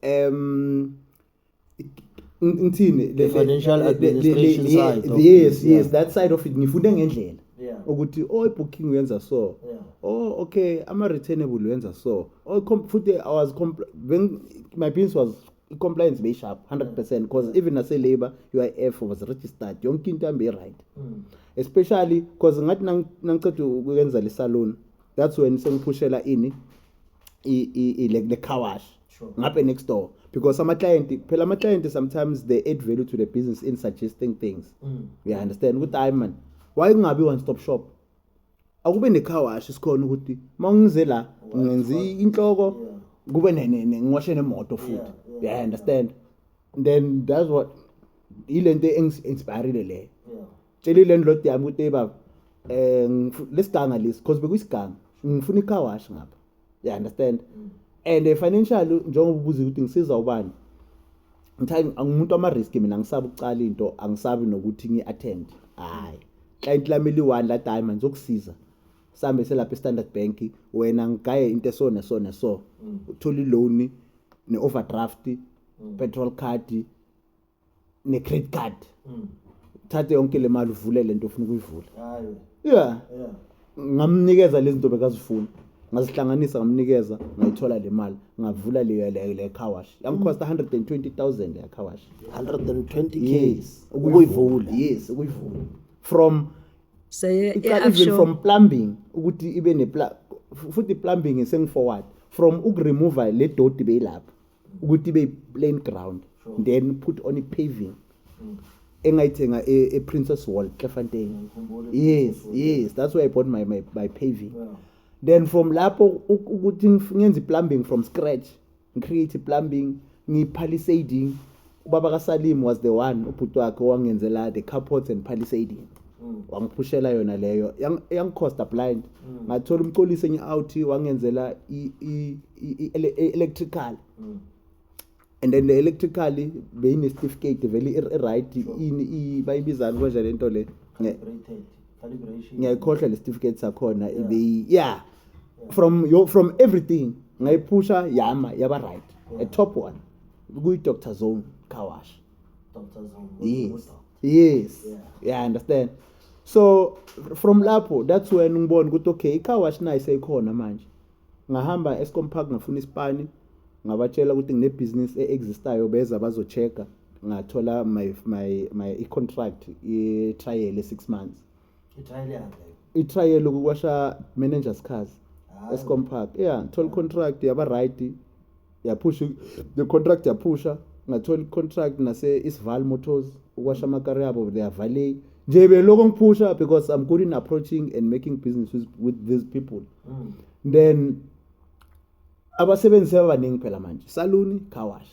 ngithini The financial administration side of yes, it, yeah. that side of it ngifunde ngendlela Yeah. ukuthi booking uyenza so Yeah. okay ama returnable uyenza so futhi I was when my business was compliance be sharp 100% because even as a labor UIF was registered yonke into ambe right, especially because ngathi nangicela ukwenza le salon, that's when sengiphushela ini the car wash. Sure. Ngabe next door, because ama client sometimes they add value to the business in suggesting things. You understand ukuthi hayi man, why kungabi one stop shop, akube ne car wash isikhona ukuthi mangize la ngenzi inhloko kube ngiwashe nemoto futhi. You understand? Then that's what ilento inspire le tshela landlord yami ukuthi baba lesiganga lesi because bekuyisiganga ngifuna i-car wash ngapha. You understand? And financial njengoba ubuza ukuthi ngisiza ubani, ngithanda angumuntu ama risk, mina ngisabe ukucala into, angisabi nokuthi ngi-attend. Hayi, client lami li-1 la diamond ngizokusiza sambe selapha e-Standard Bank, wena ngigaye into so uthola i-loan ne-overdraft, petrol card ne-credit card, thathe yonke le mali uvule lento ofuna ukuyivula. Yeah, ngamnikeza lezi zinto bekazifuna, ngazihlanganisa ngamnikeza, ngayithola le mali, ngavula le car wash. Yangikhosta 120,000 ya car wash. 120k. Yes, ukuyivula. Yes, ukuyivula. From I'm even sure. from plumbing ukuthi ibe ne futhi plumbing forward from ukuremove le dot beyilapha ukuthi ibe plain ground, then put on a paving engayithenga e Princess Wall Klefontein. Yes, that's why I bought my paving. Then from lapho ukuthi ngenze plumbing from scratch, create plumbing, palisading. Ubaba kaSalim was the one ubhuti wakhe wangenzela the carports and palisading. Wangiphushela yona leyo yang cost blind, ngathola umcolisi out wangenzela electrical. And then the electrically being certificate very right in bayibizana konje lento le ngiyayikhohlwa le certificate sakhona yeah, from everything ngayiphusha yaba right. A top one kuyi Dr. Zone car wash. Dr. Zone. Yes. Yeah, understand. So from lapho that's when ngibona ukuthi okay i-car wash nayo seyikhona manje. Ngahamba Eskom Park ngafuna ispani, ngabatshela ukuthi ngine business existayo beza bazochecka, ngathola my contract i-trial 6 months. I-trial ukuwasha managers cars Eskom Park. Yeah, thola contract yaba right, push the contract yapusha, ngathola contract nase Isval Motors ukuwasha amakari yabo, they are valet. Nje beloko ngipusha because I'm good in approaching and making business with these people. Then abasebenzi abaningi phela manje, saluni, car wash.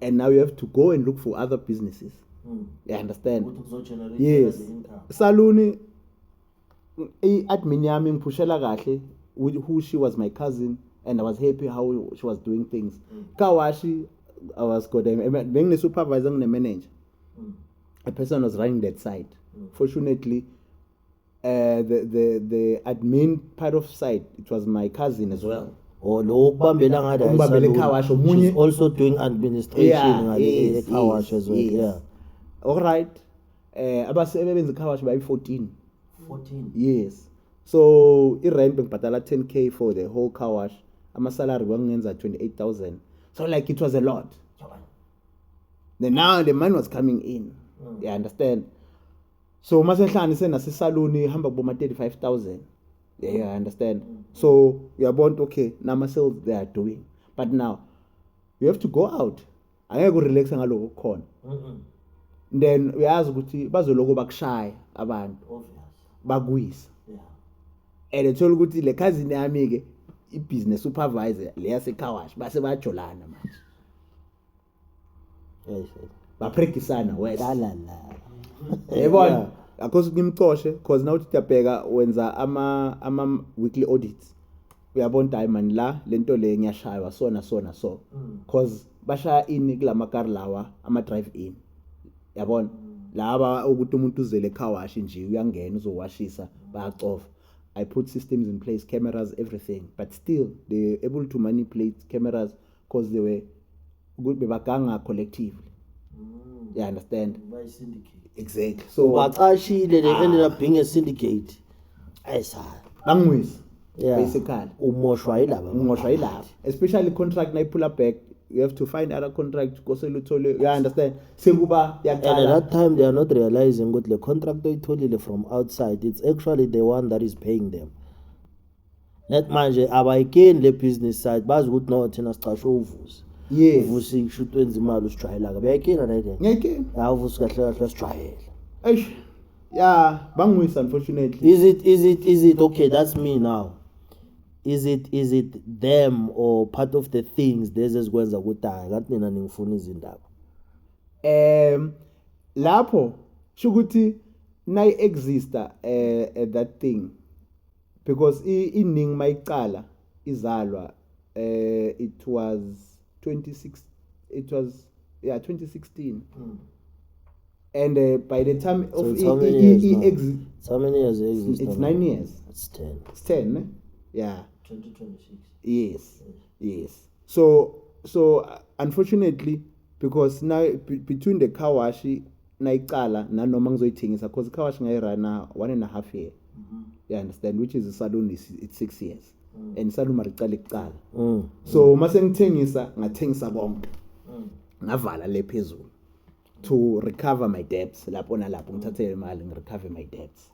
And now you have to go and look for other businesses. You understand? Yes. Saluni i-admin yami ngiphushela kahle, who she was my cousin and I was happy how she was doing things. Car wash I was good. Being the supervisor and the manager, a person was running that side. Fortunately, the admin part of side, it was my cousin as well. Lo ukubambela ngada Ukubambela car wash, she's also doing administration ngale car wash as well. Yes. Yeah. All right. Abasebenzi car wash by 14. 14. Yes. So i-rent bengibhatala 10k for the whole car wash. Ama-salary wangenza 28,000. So like it was a lot. Then now the money was coming in. You understand? So masehlanganise nase-saluni hamba kuboma 35,000. Yeah, you understand? So you are born okay, nama sales they are doing. But now you have to go out. Angeke urelax ngaloko khona. Then uyazi ukuthi bazoloko bakushaya abantu. Obvious. Bakwisa. Yeah. And ethola ukuthi le cousin yami ke i-business supervisor le yase-car wash base bajolana manje. Yes. Bapracticeana west. La. Yabona? akose ngimcoshe because now uyabheka wenza ama weekly audits uyabona diamond la lento le ngiyashaywa so because bashaya in kulama car lawa ama drive in yabona laba ukuthi umuntu uzele car wash nje uyangena uzowashisa bayacofa. I put systems in place, cameras, everything, but still they were able to manipulate cameras because they were good bebaganga collectively. You understand? By syndicate. Exactly. So Baqashile they ended up being a syndicate. Ayisa. bangwisa Yeah. basically. Umoshwa yilaba. Ngoshwa ilapha. Especially contract na pull up back, you have to find other contract kose luthole. You understand? Sekuba And at yaqala. that time, they are not realizing what the contract they told you from outside. It's actually the one that is paying them. Net manje abayikeni le business side bazi ukuthi no thina siqashe uvusi. Yes. Uvusi shoot wenza imali usijwayela. Bayikena right there. Ngeke. Ya uvusi kahle kahle sijwayela. Eish. Yeah, bangwisa unfortunately. Is it okay? That's me now. Is it them or part of the things lezi ezikwenza ukuthi hayi ngathi nina ningifuna izindaba? Lapho shukuthi nayi exista that thing because ining mayiqala izalwa it was 2016 and by the time So of it's how many years now? exit It's how many years it exists? it's now? 9 years. It's 10. It's 10 eh? Yeah. 2026. Yes. So unfortunately, because now between the car wash nayiqala nanoma ngizoyithengisa because car wash ngayirana 1.5 year. You understand, which is a salon it's 6 years. And salon mariqala ekuqala. So mase ngithengisa ngathengisa konke. Ngavala le phezulu to recover my debts lapho nalapho ngithathe imali ngirecover my debts.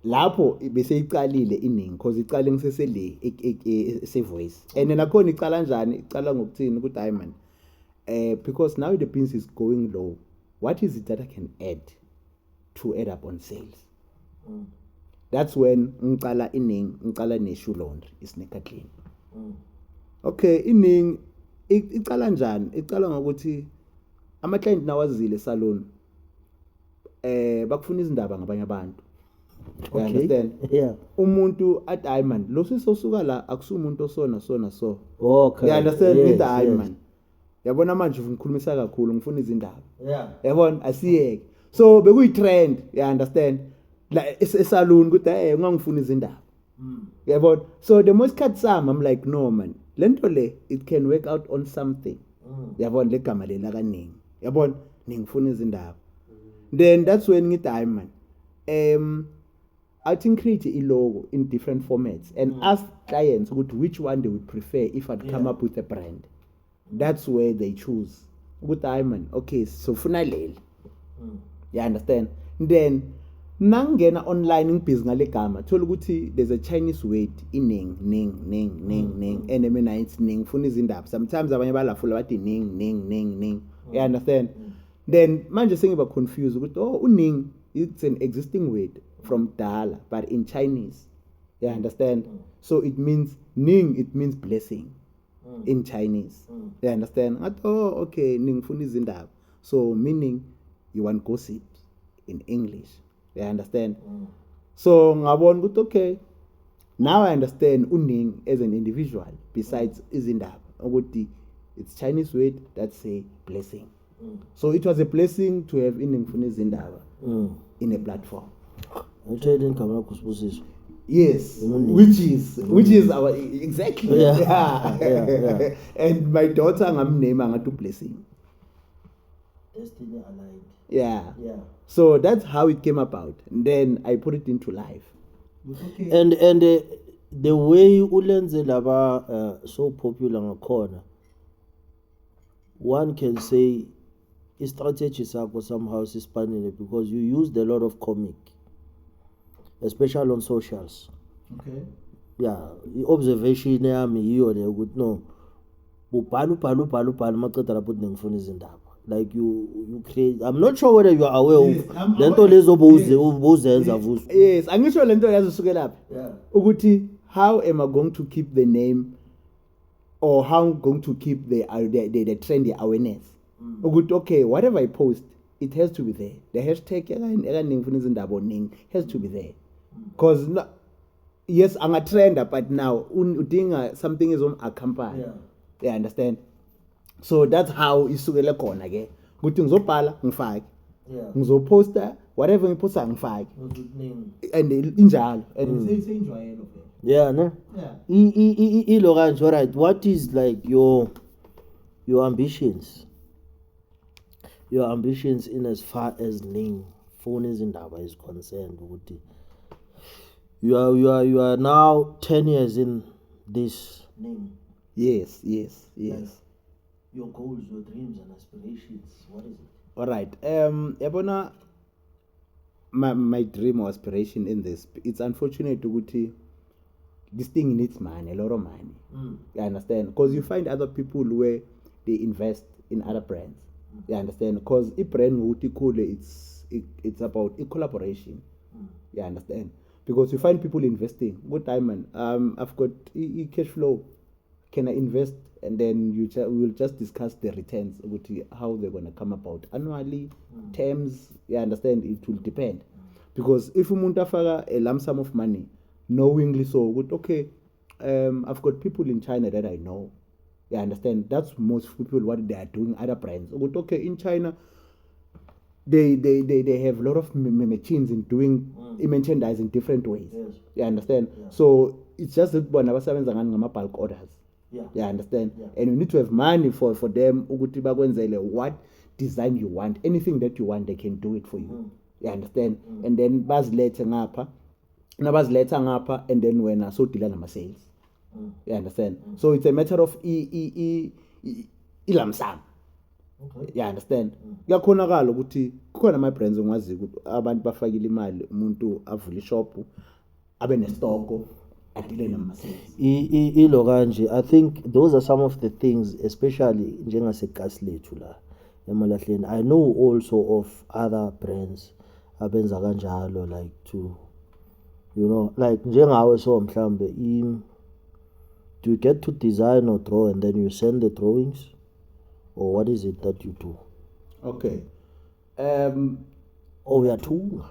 Lapho bese iqalile iningi because iqale ngisesele se voice and nakhona iqala kanjani iqala ngokuthini ku diamond because now the business is going low. What is it that I can add to add up on sales? That's when ngiqala iningi ngiqala ne shoe laundry isneaker clean. Okay, iningi iqala kanjani? Iqala ngokuthi ama client nawazile salon bakufuna izindaba ngabanye abantu. You understand? Yeah. Umuntu at diamond lo sisosuka la akusumuntu osona so. Okay. You understand Yes, with diamond. Yabona manje ngikhulumisa kakhulu ngifuna izindaba. Yeah. Yabona asiyeke. So bekuyi trend, you understand? La esalon ukuthi ungangifuna izindaba. Yabona? So the most cut some I'm like no man. Lento le it can work out on something. Yabona legama lela kaningi. Yabona ningifuna izindaba. Then that's when ngithi diamond. I think create a logo in different formats and ask clients which one they would prefer if I'd come up with a brand. That's where they choose. Good diamond. Okay, so finally. You understand? Then nangena online ngibhizi ngale gama thola ukuthi there's a Chinese word ining and mina it's ning funa izindaba. Sometimes abanye balafula bathi ning. You understand? Then manje sengiba confused ukuthi uning it's an existing word from Dala, but in Chinese. You understand? So it means ning, it means blessing in Chinese. You understand? Okay, ning funi zindab. So meaning you want gossip in English. You understand? So ngabona ukuthi okay. Now I understand uning as an individual besides izindab. Ukuthi it's Chinese word that say blessing. So it was a blessing to have ining funi zindaba in a platform. Yes, which is our exactly. Yeah. And my daughter ngamname ngathi blessing. Destiny aligned. Yeah. Yeah. So that's how it came about. And then I put it into life. And the way ulenze laba so popular ngakhona, one can say strategy sakho somehow sispanile because you used a lot of comic, especially on socials. Okay. Yeah, observation yami yiyo le ukuthi no ubhala maqeda lapho ningifuna izindaba. Like you create, I'm not sure whether you are aware Yes, of lento lezo bozenza vuso. Yes, angisho lento yazosukela lapha. Yeah. Ukuthi how am I going to keep the name or how I'm going to keep the trendy awareness? Ukuthi okay, whatever I post it has to be there. The hashtag ekaningi ngifuna izindaba oningi has to be there. Because yes, I'm a trender, but now udinga something is on accompany. You understand? So that's how isukele khona ke. Ukuthi ngizobhala ngifake. Ngizoposta whatever ngiposta ngifake. And injalo. And seyinjwayelo vele. Yeah, no? Yeah. Ilo kanje, alright. What is like your ambitions? Your ambitions in as far as Ning phone izindaba is concerned. Ukuthi you are now 10 years in this Ning. Yes. Like, your goals, your dreams and aspirations, what is it? All right. Yabona, my dream or aspiration in this, it's unfortunate ukuthi this thing needs money, a lot of money. You understand? Because you find other people where they invest in other brands. You understand? Because a brand it's about a collaboration. You understand? Because you find people investing. Good time, man. I've got cash flow. Can I invest? And then we will just discuss the returns, how they're going to come about annually, terms. You understand? It will depend. Because if you want a lump sum of money, knowingly so, okay, I've got people in China that I know. You understand? That's most people what they are doing, other brands. Okay, in China, they have a lot of machines in doing merchandise in different ways. Yes. You understand? Yeah. So it's just that when bulk orders. Yeah. You understand? Yeah. And you need to have money for them. What design you want, anything that you want, they can do it for you. You understand? And then baz later ngapha, and then when I so deal na sales. You understand? So it's a matter of ilamsam. Okay. You understand? Kuyakhonakala ukuthi kukhona ama brands ongazi ukuthi abantu bafakile imali umuntu avule ishop abe nestock adile nama sales. Ilo kanje, I think those are some of the things, especially njengase gas lethu la eMalahleni. I know also of other brands abenza kanjalo, like to, you know, like njengawe so mhlambe do you get to design or draw and then you send the drawings, or what is it that you do? Okay. We are two.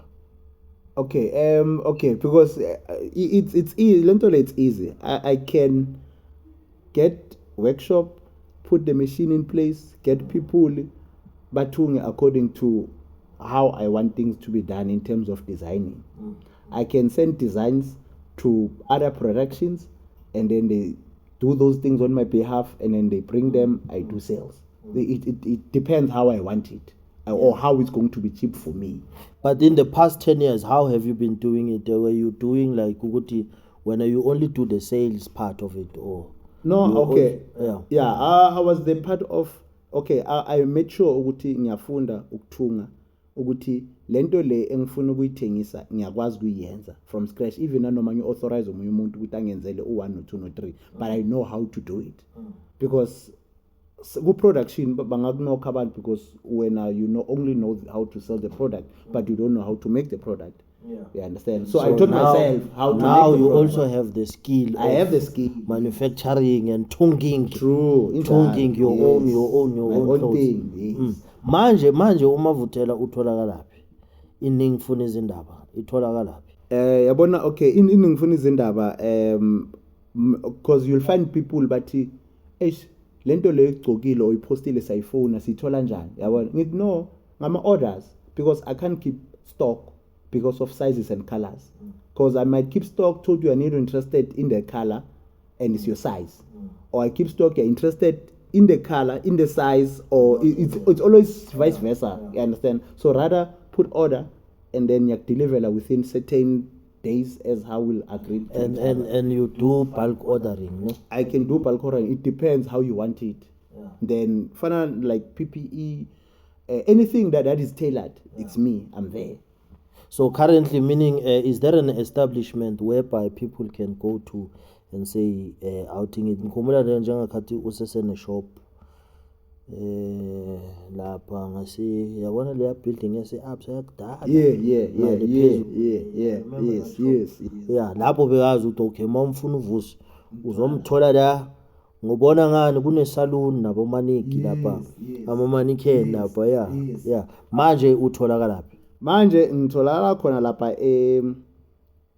Okay, because it's easy. It's easy. I can get workshop, put the machine in place, get people batung according to how I want things to be done in terms of designing. I can send designs to other productions, and then they do those things on my behalf, and then they bring them. I do sales. It depends how I want it, or how it's going to be cheap for me. But in the past 10 years, how have you been doing it? Were you doing like when you only do the sales part of it, or no? Okay, I was the part of. Okay, I made sure ukuthi ngiyafunda ukuthunga ukuthi lento le engifuna ukuyithengisa ngiyakwazi kuyenza from scratch, even nanoma ngiauthorize omunye umuntu ukuthi angenzele u1 no 2 no 3, but I know how to do it. Because good production bangakunokha abantu, because when you only know how to sell the product, but you don't know how to make the product. You understand? So I taught myself how to now make the you product. Also have the skill. I have the skill. Manufacturing and tunging. True. Tunging your own thing. Yes. Manje umavutela utholakalapi? Iningi ngifuna izindaba itholakalapi? Yabona, okay, iningi ngifuna izindaba because you'll find people bathi lento le igcokile oyipostile sayifona sithola njani, yabona. Ngithi no, ngama orders, because I can't keep stock because of sizes and colors. Because I might keep stock, told you I'm not interested in the color and it's your size, or I keep stock, you're interested in the color, in the size, or it's always vice versa. You understand? So rather put order and then you deliver within certain days as how we'll agree. And you do bulk ordering, no? I can do bulk ordering. It depends how you want it. Then like PPE, anything that is tailored, it's me. I'm there. So currently, meaning, is there an establishment whereby people can go to and say, outing it? Nkumula njanga kati usesene shop. Lapha ngasi yabona leya building yase apps yakudala. Yes. Yeah, lapho bekazi ukuthi okay, mawufuna uvusa uzomthola la ngubona ngani kune salon nabo maniki lapha yes, ama mannequin lapha yeah manje utholakala lapha manje ngitholakala khona lapha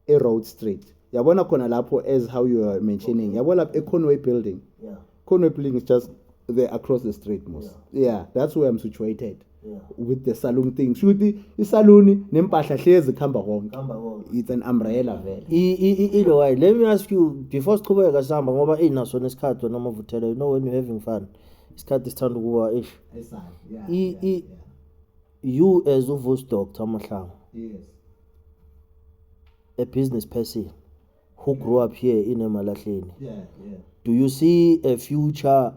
Road Street. Yabona khona lapho, as how you are mentioning, yabona lapha Conway Building. yeah Conway Building is just there across the street most. Yeah, that's where I'm situated. yeah With the saloon thing. Shuthi isaluni nempahla hlezi khamba konke. hamba konke. It's an umbrella vele. Ilo why let me ask you before siqhubeka sihamba ngoba inaso nesikhathi namavuthela, you know, when you're having fun isikhathi sithanda ukuba ish Yeah. you as uVus Dr. Mahlangu, Yes. a business person who grew up here in Emalahleni, Yeah. do you see a future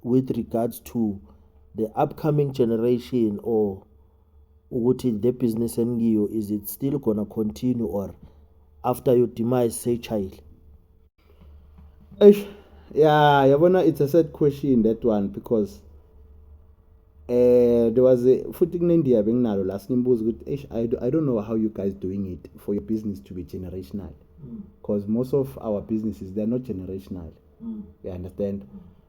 with regards to the upcoming generation, or ukuthi the business engiyo, is it still gonna continue, or after your demise say child? Yeah, yabona, it's a sad question, that one, because there was a footing in India benginalo last nimbuzo ukuthi I don't know how you guys doing it for your business to be generational, because most of our businesses, they're not generational. You understand?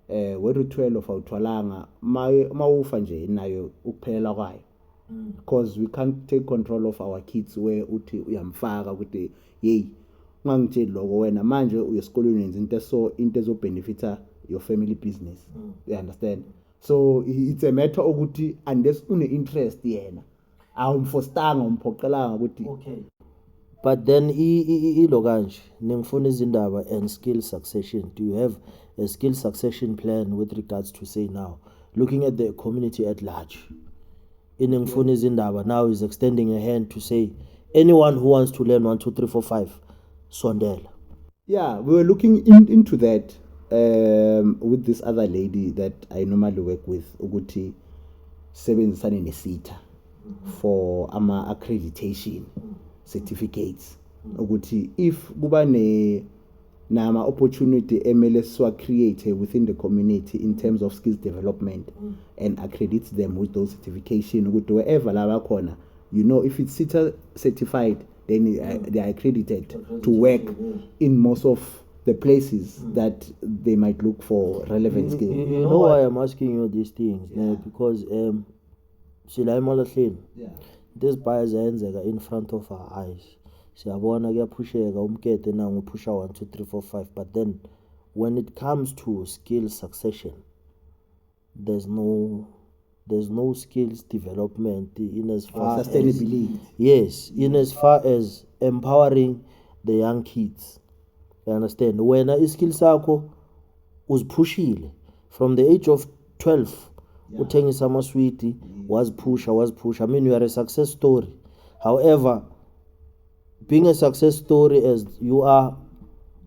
Whether 12 awuthwalanga mawufa nje nayo ukuphelela kwayo, because we can't take control of our kids where uthi uyamfaka ukuthi hey ungangitsheli lokho wena manje uyesikolweni yenza into ezobenefita your family business. You understand? So it's a matter ukuthi unless une interest yena awumfostanga umphoqelanga ukuthi Okay. But then ilo kanje ningifuna izindaba and skill succession. Do you have a skill succession plan with regards to, say, now looking at the community at large? Iningifuna izindaba now is extending a hand to say anyone who wants to learn 1 2 3 4 5 sondela. yeah, we were looking into that with this other lady that I normally work with ukuthi sebenzisane nesita for ama accreditation certificates ukuthi if kuba nama opportunity emele swa create within the community in terms of skills development and accredits them with those certification ukuthi wherever laba khona, you know, if it's SITA certified, then they are accredited to work in most of the places that they might look for relevant skills. You know why I'm asking you these things? Because sila Emalahleni, these buyers ayenzeka in front of our eyes. Siyabona kuyaphusheka umkete nangu upusha 1 2 3 4 5, but then when it comes to skill succession, there's no skills development in as far as Sustainability. yes, in as far as empowering the young kids. You understand? When a skill sakho uziphushile from the age of 12, uthengisa amaswiti, was push. I mean, you are a success story. However, being a success story as you are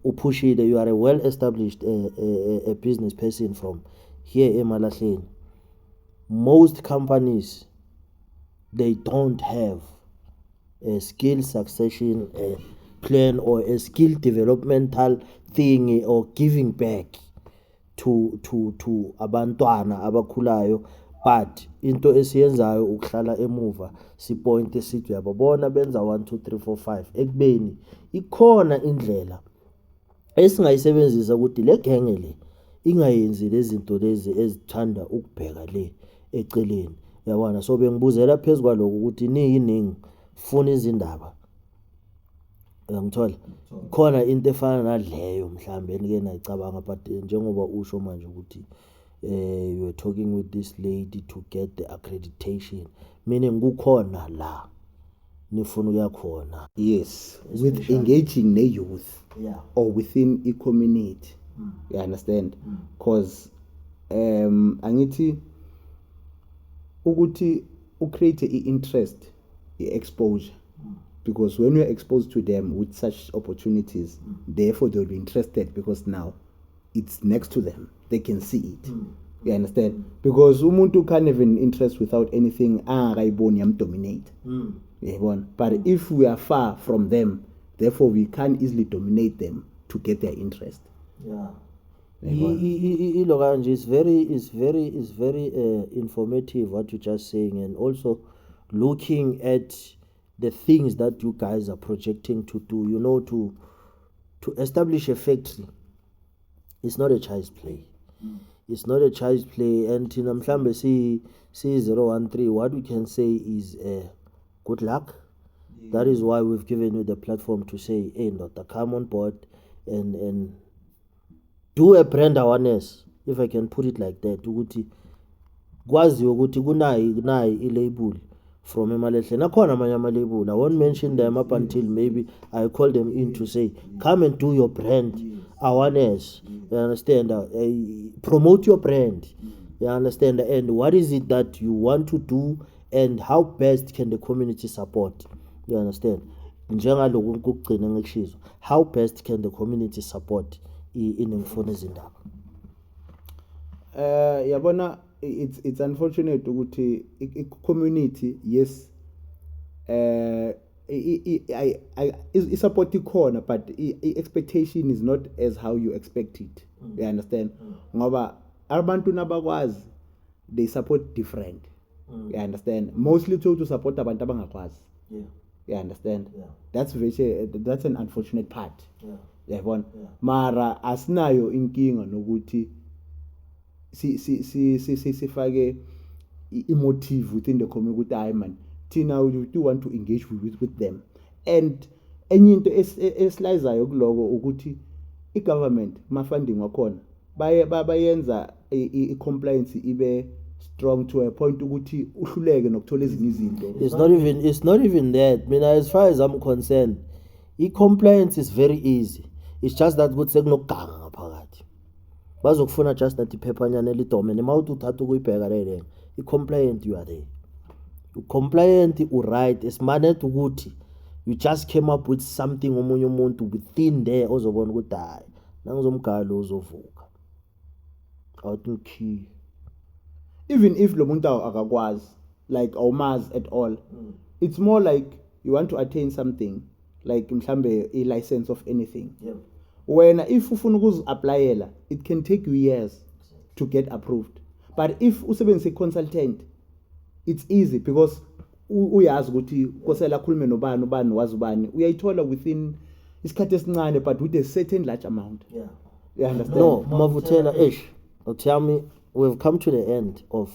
upushile, you are a well established a business person from here in Emalahleni. Most companies, they don't have a skill succession plan or a skill developmental thing or giving back to abantwana abakhulayo, but into esiyenzayo ukuhlala emuva sipoint esithi yabona benza 1 2 3 4 5 ekubeni ikhona indlela esingayisebenzisa ukuthi le genge le ingayenzi lezi zinto lezi ezithanda ukubheka le eceleni, yabona. So bengibuzela phezulu lokho ukuthi niyiningi funa izindaba, ngithola khona into efana naleyo mhlambe nike nayicabanga, but njengoba usho manje ukuthi you were talking with this lady to get the accreditation, meaning kukhona la nifuna uyakhona. Yes, with engaging the youth, Yeah. or within a community. You understand? Because angithi ukuthi create interest, exposure, because when you're exposed to them with such opportunities, therefore they'll be interested because now it's next to them, they can see it. You understand? Because umuntu can't have an interest without anything angayiboni yamdominate. Yabona? But if we are far from them, therefore we can't easily dominate them to get their interest. Yeah. Ilo kanje is very informative what you're just saying, and also looking at the things that you guys are projecting to do, you know, to establish a factory it's not a child's play. It's not a child's play. And thina mhlambe si 013, what we can say is good luck. That is why we've given you the platform to say, hey, Ndoda, come on board and do a brand awareness, if I can put it like that. Ukuthi kwazi ukuthi kunayi i-label from Emalehle. Nakhona amanye ama-label. I won't mention them up until maybe I call them in to say, come and do your brand awareness. You understand? Promote your brand. You understand? And what is it that you want to do, and how best can the community support? You understand? Njengaloku ukugcina ngikushizo, how best can the community support inemfone ezindaba? Yabona, it's unfortunate ukuthi community, yes, I support ikhona, but expectation is not as how you expect it. You understand? Ngoba abantu nabakwazi, they support different. You understand? Mostly to support abantu abangakwazi. You understand? That's an unfortunate part. Yabona? Mara asinayo inkinga nokuthi sifake emotive within the community. I man, Tina, we do want to engage with them. And enye into eslizayo kulogo ukuthi i-government ma-funding wakhona bayenza i-compliance ibe strong to a point ukuthi uhluleke nokuthola ezinye izinto. It's not even that. Mina, as far as I'm concerned, i-compliance is very easy. It's just that ukuthi sekunokuganga ngaphakathi. Bazokufuna just nathi iphepanyana elidome nemawuthi uthatha ukuyibheka lele. I-compliant, you are there. U-compliant, u-right. Esimane ukuthi you just came up with something omunye umuntu within there ozobona ukuthi hayi nangizomgalo uzovuka. Awuthi Even if lo muntu akakwazi, like awumazi at all, it's more like you want to attain something, like mhlambe a license of anything. When if ufuna ukuzi-applyela, it can take you years to get approved. But if usebenzisa consultant, it's easy because uyazi ukuthi kosela khulume nobani wazi ubani, uyayithola within isikhathi esincane, but with a certain large amount. You understand? No, Mavutela ish. Tell me, we've come to the end of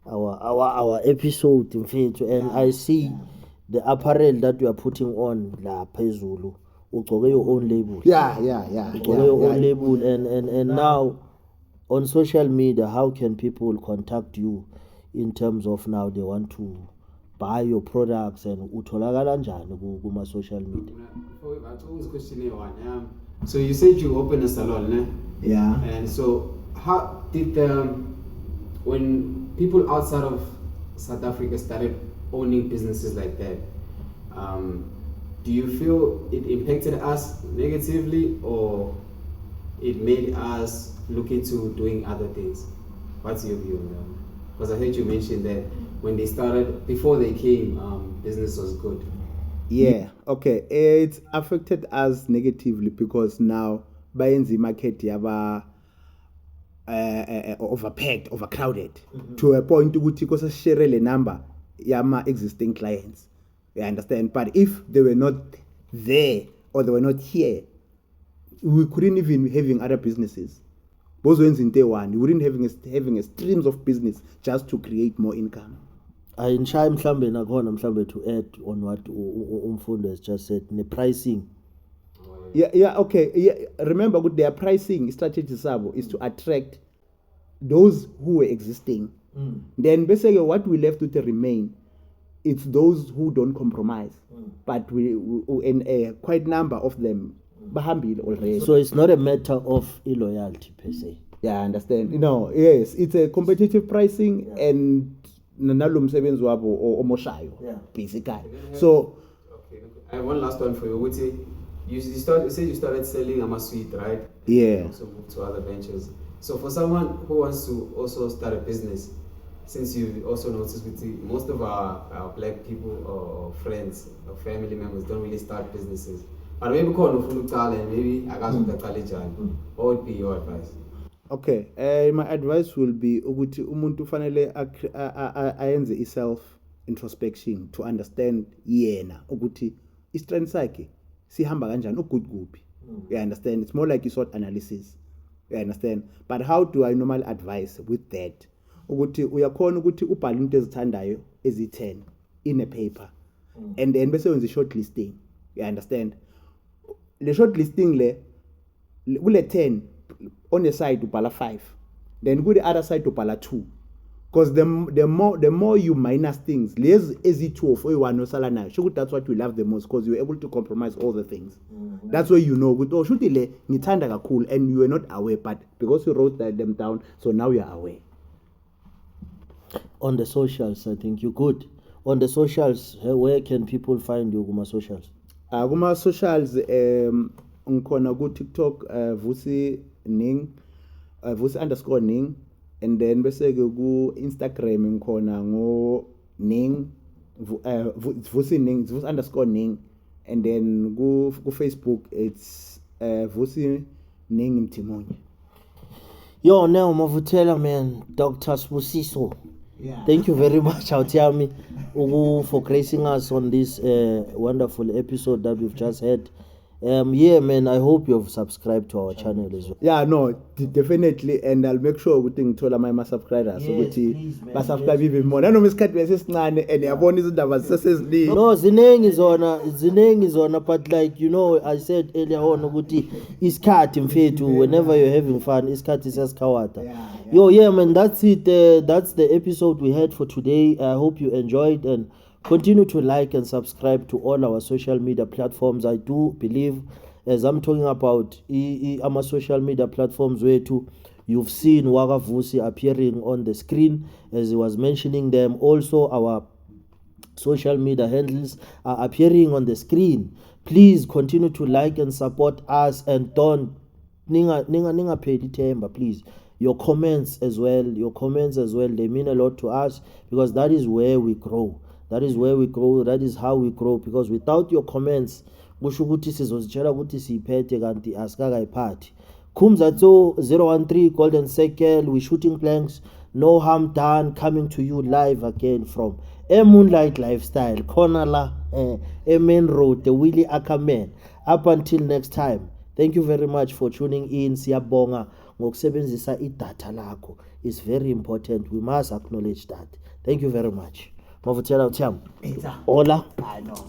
our episode, mfethu, and I see the apparel that you are putting on la phezulu. Ugcoke your own label. Yeah. Ugcoke your own label, and now on social media, how can people contact you in terms of now they want to buy your products, and utholakala njani kuma social media? Before I always question you one. So you said you opened a salon, ne? Yeah. And so how did when people outside of South Africa started owning businesses like that, do you feel it impacted us negatively, or it made us look into doing other things? What's your view on that? Because I heard you mention that when they started, before they came, business was good. Yeah, okay. It affected us negatively because now bayenza market yaba overpacked, overcrowded, to a point ukuthi kosa share le number yama existing clients. You understand? But if they were not there or they were not here, we couldn't even having other businesses. Both in day one, we wouldn't having a streams of business just to create more income. Ayinshaya mhlambe nakhona mhlambe to add on what umfundo has just said, the pricing. Yeah, okay. Yeah, remember with their pricing strategy sabo is to attract those who were existing. Then basically what we left with the remain, it's those who don't compromise. But we in a quite number of them bahambile already. So it's not a matter of illoyalty per se. Yeah, I understand. Yes, it's a competitive pricing and nalo msebenzi wabo omoshayo basically. So okay. I have one last one for you. Would say you said you started selling a sweet, right? Yeah. So moved to other ventures. So for someone who wants to also start a business, since you also noticed with most of our black people or friends or family members don't really start businesses. But maybe call and maybe I got the college. What would be your advice? Okay, my advice will be ukuthi umuntu fanele ayenze i-self introspection to understand yena ukuthi i-strength sakhe sihamba kanjani, ugood kuphi. You understand? It's more like i-SWOT analysis. You understand? But how do I normally advise with that? Ukuthi uyakhona ukuthi ubhale into ezithandayo ezi10 in a paper. And then bese wenza shortlisting. You understand? Le shortlisting le kule 10 on the side ubhala 5. Then go the other side ubhala 2. Because the more you minus things, less easy 2 of one no sala nayo. Sure, that's what you love the most because you're able to compromise all the things. That's why you know. Oh, shoot le ngithanda kakhulu and you were not aware, but because you wrote them down, so now you are aware. On the socials, I think you're good. On the socials, where can people find you, Kuma socials? Kuma socials, ngikhona ku TikTok, Vusi Ning, Vusi_Ning. And then bese ku Instagram ngikhona ngo Ning Vusi Ning Vusi_Ning, and then ku Facebook it's Vusi Ning Mtimonye. Yo, now Mavutela, man, Dr. Spusiso. Yeah. Thank you very much, Autiami, for gracing us on this wonderful episode that we've just had. Yeah, man, I hope you've subscribed to our channel as well. Yeah, no, definitely, and I'll make sure ukuthi ngithola my subscribers ukuthi basubscribe even more. Nano misikhathi besesincane and yabona izindaba sesezini. No, zinengi zona, but like, you know, I said earlier on ukuthi isikhathi mfethu, whenever you're having fun, isikhathi sesikhawata. Yo, yeah, man, that's it. That's the episode we had for today. I hope you enjoyed, and continue to like and subscribe to all our social media platforms. I do believe, as I'm talking about our social media platforms, where too you've seen Waka Vusi appearing on the screen as he was mentioning them. Also, our social media handles are appearing on the screen. Please continue to like and support us, and don't ninga pay the temper, please. Your comments as well, they mean a lot to us, because that is where we grow. That is where we grow. That is how we grow. Because without your comments, kusho ukuthi sizozitshela ukuthi siphethe kanti asikakayiphathi. Kumzatso 013 Golden Circle, we shooting planks, no harm done, coming to you live again from a Moonlight Lifestyle, corner la, a main road, the Willie Ackerman. Up until next time, thank you very much for tuning in. Siyabonga ngokusebenzisa idatha lakho. It's very important. We must acknowledge that. Thank you very much. Mavutela Utiam. Hola. I know.